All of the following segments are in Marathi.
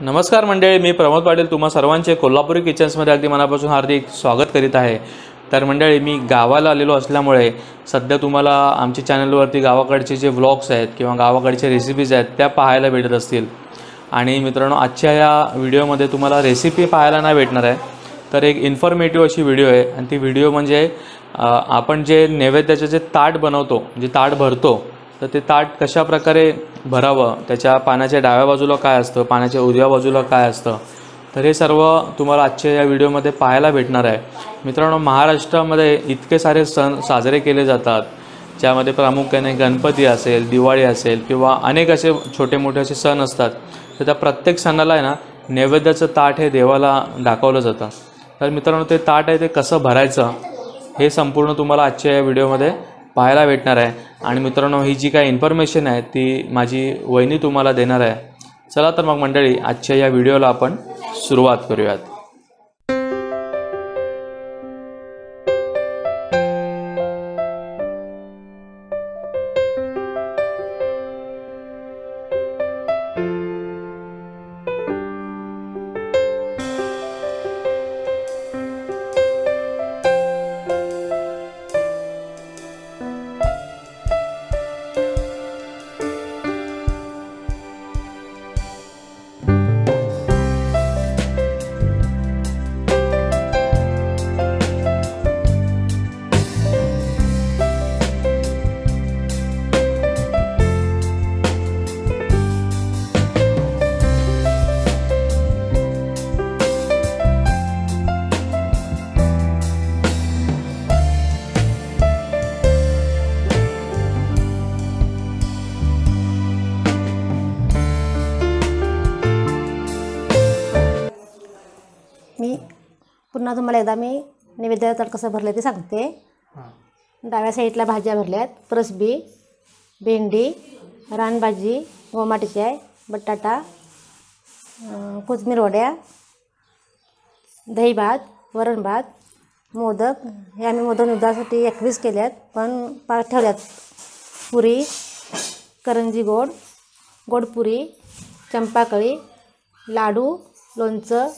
नमस्कार मंडळी, मी प्रमोद पाटील तुम्हा सर्वांचे कोल्हापुरी किचन्समध्ये अगदी मनापासून हार्दिक स्वागत करीत आहे। तर मंडळी, मी गावाला आलेलो असल्यामुळे सध्या तुम्हाला आमच्या चॅनलवरती गावाकडचे जे व्लॉग्स आहेत किंवा गावाकडचे रेसिपीज आहेत त्या पाहायला भेटत असतील। आणि मित्रांनो, आजच्या या व्हिडिओमध्ये तुम्हाला रेसिपी पाहायला नाही भेटणार आहे, तर एक इन्फॉर्मेटिव्ह अशी व्हिडिओ आहे। आणि ती व्हिडिओ म्हणजे आपण जे नैवेद्याचे जे ताट बनवतो, जे ताट भरतो, तर ते ताट कशा प्रकारे भरावं, त्याच्या पाण्याच्या डाव्या बाजूला काय असतं, पाण्याच्या उजव्या बाजूला काय असतं, तर हे सर्व तुम्हाला आजच्या या व्हिडिओमध्ये पाहायला भेटणार आहे। मित्रांनो, महाराष्ट्रामध्ये इतके सारे सण साजरे केले जातात, ज्यामध्ये प्रामुख्याने गणपती असेल, दिवाळी असेल किंवा अनेक असे छोटे मोठे असे सण असतात। तर त्या प्रत्येक सणाला आहे ना, नैवेद्याचं ताट हे देवाला दाखवलं जातं। तर मित्रांनो, ते ताट आहे ते कसं भरायचं हे संपूर्ण तुम्हाला आजच्या या व्हिडिओमध्ये पाहायला भेटणार आहे। आणि मित्रांनो, ही जी काही इन्फॉर्मेशन आहे ती माझी वहिनी तुम्हाला देणार आहे। चला तर मग मंडळी, आजच्या या व्हिडिओला आपण सुरुवात करूयात। मी पुन्हा तुम्हाला एकदा नैवेद्याचं ताट कसं भरलं ते सांगते। डाव्या साईडला भाज्या भरल्यात, परसबी, भेंडी, रानभाजी, गोमाटीची आहे, बटाटा, कोथिंबीर वड्या, दही भात, वरण भात, मोदक। हे आम्ही मोदक दुधासाठी 21 केल्यात, पण 5 ठेवल्यात। पुरी, करंजी गोड, गोडपुरी, चंपाकळी, लाडू, लोणचं,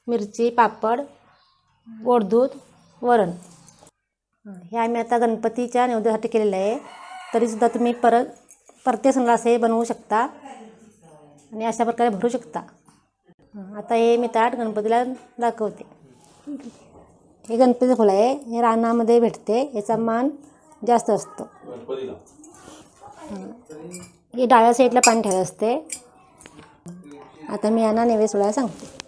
मिरची, पापड, गोड दूध, वरण। हे आम्ही आता गणपतीच्या नैवेद्यासाठी केलेलं आहे। तरीसुद्धा तुम्ही प्रत्येक सणाला असे बनवू शकता आणि अशा प्रकारे भरू शकता। आता हे मी ताट गणपतीला दाखवते। हे गणपतीचं फुल आहे, हे रानामध्ये भेटते, याचा मान जास्त असतो। हे डाव्या साईडला पाणी ठेवायचं असते। आता मी यांना नैवेद्य सोडायला सांगते।